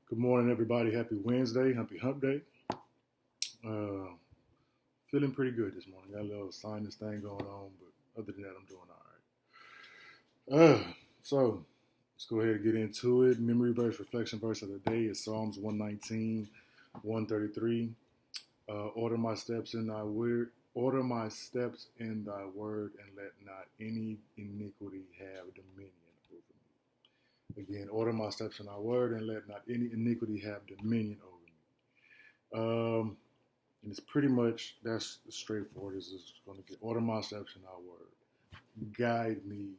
Good morning, everybody. Happy Wednesday. Happy Hump Day. Uh, Feeling pretty good this morning. Got a little sinus thing going on, but other than that, I'm doing all right. So let's go ahead and get into it. Memory verse, reflection verse of the day is Psalms 119, 133. Order my steps in thy word. Order my steps in thy word, and let not any iniquity have dominion over me. Again, order my steps in thy word, and let not any iniquity have dominion over me. And it's pretty much that's straightforward. Is going to get order my steps in our word, guide me,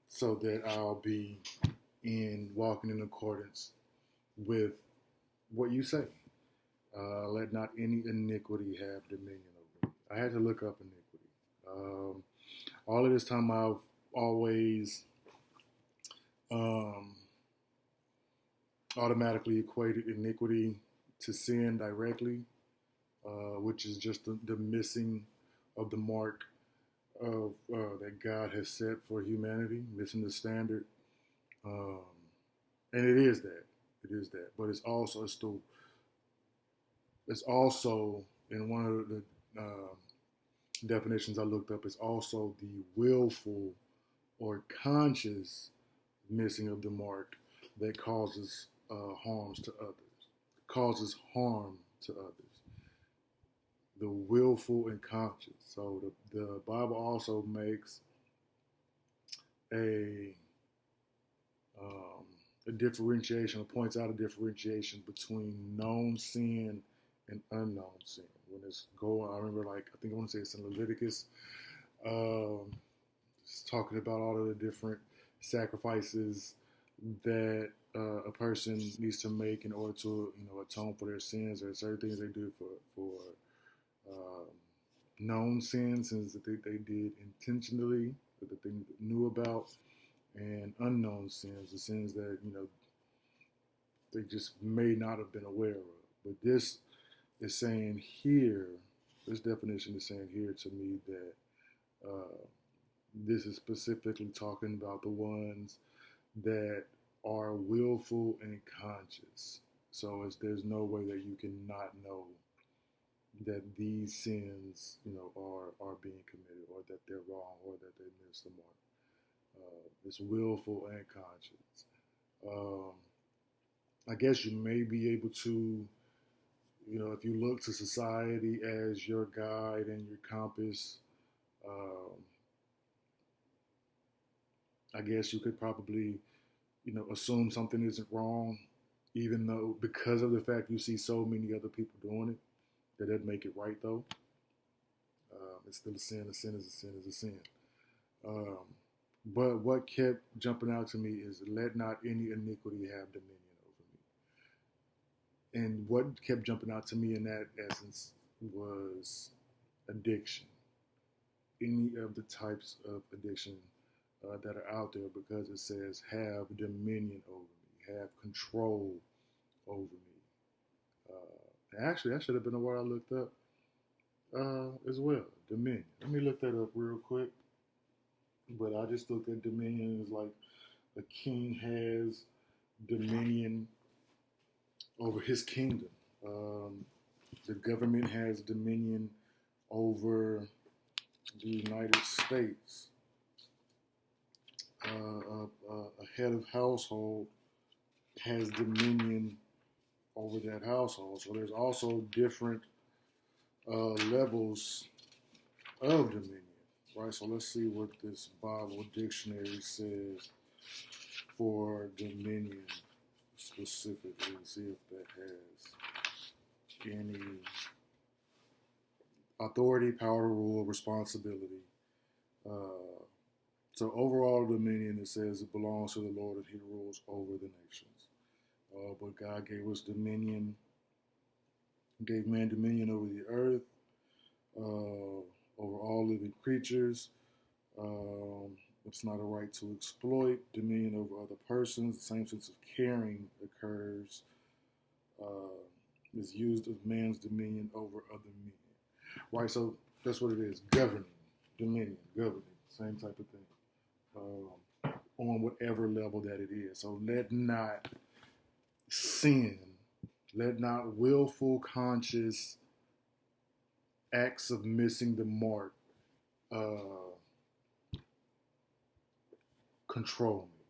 so that I'll be in walking in accordance with what you say. Let not any iniquity have dominion over me. I had to look up iniquity. All of this time, I've always um, automatically equated iniquity to sin directly, which is just the missing of the mark of that God has set for humanity, missing the standard, um, and it is that, but it's also in one of the definitions I looked up. It's also the willful or conscious missing of the mark that causes harms to others, causes harm to others. The willful and conscious. So the Bible also makes a um, a differentiation, or points out a differentiation between known sin and unknown sin. When it's going, I remember, I think I want to say it's in Leviticus. Um, it's talking about all of the different sacrifices that a person needs to make in order to, atone for their sins. There are certain things they do for um, known sins that they did intentionally, that they knew about, and unknown sins, the sins that they just may not have been aware of. But this is saying here, this definition is saying here to me that this is specifically talking about the ones that are willful and conscious. So there's no way that you can not know that these sins, are being committed, or that they're wrong, or that they miss the mark. It's willful and conscious. Um, I guess you may be able to, if you look to society as your guide and your compass, um, I guess you could probably, assume something isn't wrong, even though because of the fact you see so many other people doing it, that doesn't make it right though. It's still a sin. A sin is a sin is a sin. Um, but what kept jumping out to me is let not any iniquity have dominion over me. And what kept jumping out to me in that essence was addiction. Any of the types of addiction that are out there, because it says have dominion over me, have control over me. Actually, that should have been the word I looked up as well. Dominion. Let me look that up real quick. But I just looked at dominion as like a king has dominion over his kingdom. The government has dominion over the United States. A head of household has dominion over that household. So there's also different levels of dominion, right? So let's see what this Bible dictionary says for dominion specifically. See if that has any authority, power, rule, responsibility. Uh, so overall dominion, it says it belongs to the Lord and he rules over the nations. But God gave us dominion, gave man dominion over the earth, over all living creatures. It's not a right to exploit. Dominion over other persons. The same sense of caring occurs, is used of man's dominion over other men. Right, so that's what it is. Governing, dominion, governing, same type of thing. on whatever level that it is. So let not sin, let not willful, conscious acts of missing the mark uh, control me.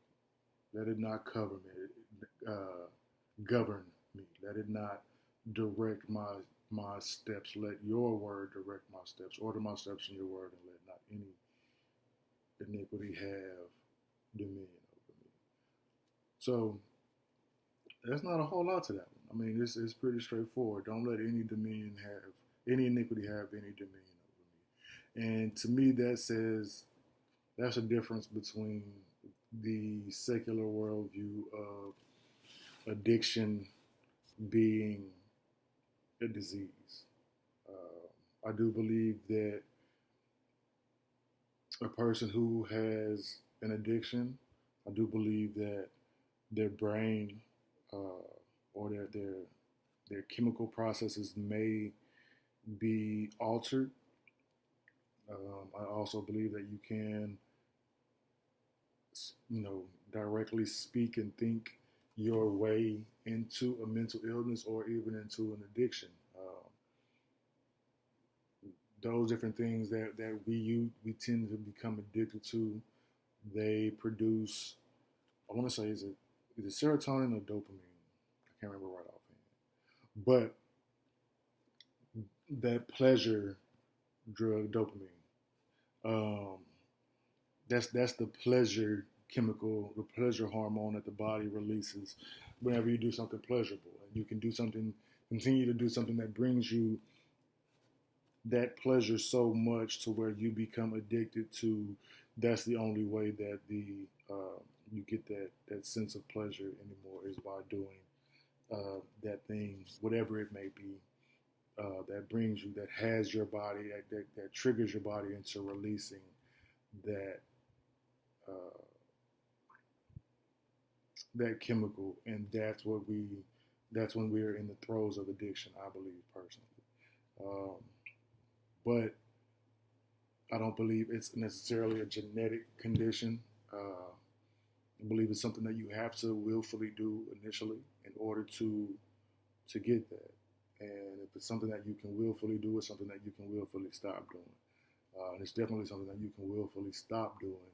Let it not cover me, govern me. Let it not direct my steps. Let your word direct my steps. Order my steps in your word, and let not any iniquity have dominion over me. So there's not a whole lot to that one. I mean, it's pretty straightforward. Don't let any iniquity have any dominion over me. And to me, that says that's a difference between the secular worldview of addiction being a disease. I do believe that a person who has an addiction, I do believe that their brain or their chemical processes may be altered. I also believe that you can, directly speak and think your way into a mental illness or even into an addiction. Those different things that we tend to become addicted to, they produce. I want to say is it serotonin or dopamine? I can't remember right offhand. But that pleasure drug, dopamine, um, that's the pleasure chemical, the pleasure hormone that the body releases whenever you do something pleasurable, and you can continue to do something that brings you that pleasure so much to where you become addicted to. That's the only way that you get that sense of pleasure anymore, is by doing that thing, whatever it may be, that brings you, that has your body, that triggers your body into releasing that uh, that chemical, and that's when we're in the throes of addiction. I believe personally, but I don't believe it's necessarily a genetic condition. I believe it's something that you have to willfully do initially in order to get that. And if it's something that you can willfully do, it's something that you can willfully stop doing. And it's definitely something that you can willfully stop doing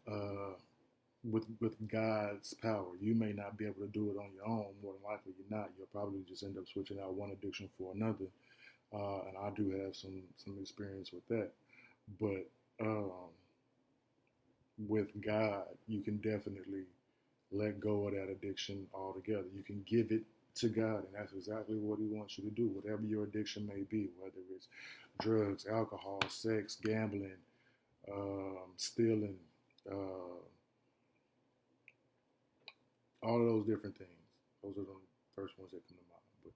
uh, with God's power. You may not be able to do it on your own. More than likely, you're not. You'll probably just end up switching out one addiction for another. And I do have some experience with that. But with God, you can definitely let go of that addiction altogether. You can give it to God, and that's exactly what He wants you to do, whatever your addiction may be, whether it's drugs, alcohol, sex, gambling, stealing, all of those different things. Those are the first ones that come to mind. But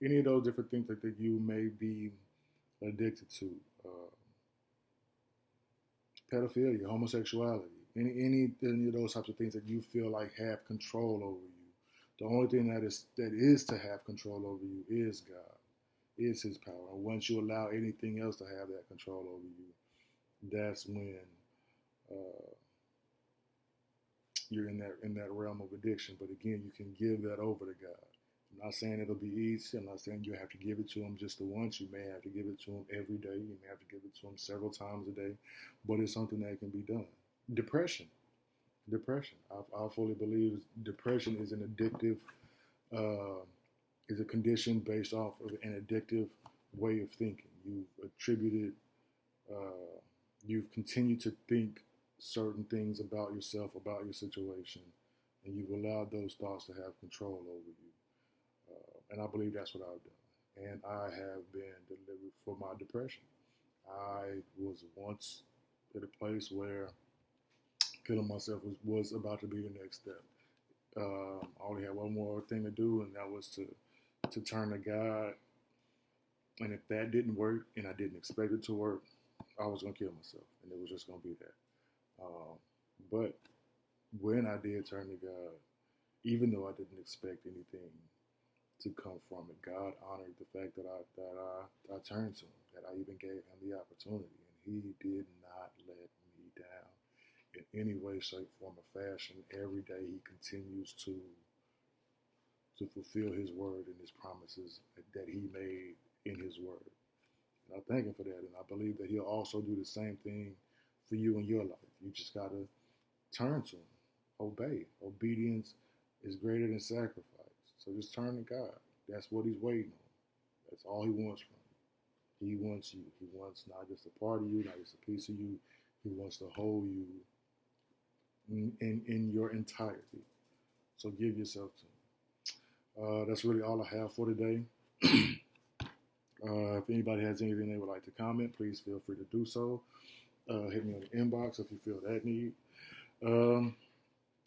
any of those different things that you may be addicted to, pedophilia, homosexuality, any of those types of things that you feel like have control over you. The only thing that is to have control over you is God, is His power. And once you allow anything else to have that control over you, that's when you're in that realm of addiction. But again, you can give that over to God. I'm not saying it'll be easy. I'm not saying you have to give it to Him just the once. You may have to give it to Him every day. You may have to give it to Him several times a day. But it's something that can be done. Depression. I fully believe depression is an addictive, is a condition based off of an addictive way of thinking. You've continued to think certain things about yourself, about your situation, and you've allowed those thoughts to have control over you. And I believe that's what I've done. And I have been delivered for my depression. I was once at a place where killing myself was about to be the next step. I only had one more thing to do, and that was to turn to God. And if that didn't work, and I didn't expect it to work, I was going to kill myself, and it was just going to be that. But when I did turn to God, even though I didn't expect anything to come from it, God honored the fact that I turned to Him, that I even gave Him the opportunity, and He did not let me down. in any way, shape, form, or fashion. Every day he continues to fulfill his word and his promises that he made in his word. And I thank him for that. And I believe that he'll also do the same thing for you in your life. You just got to turn to him, obey. Obedience is greater than sacrifice. So just turn to God. That's what he's waiting on. That's all he wants from you. He wants you. He wants not just a part of you, not just a piece of you. He wants to hold you in your entirety. So give yourself to him. That's really all I have for today. If anybody has anything they would like to comment, please feel free to do so. Hit me on the inbox if you feel that need.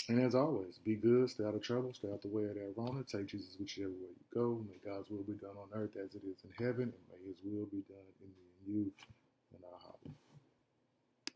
And as always, be good, stay out of trouble, stay out the way of that Rona. Take Jesus whichever way you go. May God's will be done on earth as it is in heaven, and may his will be done in me and you and our house.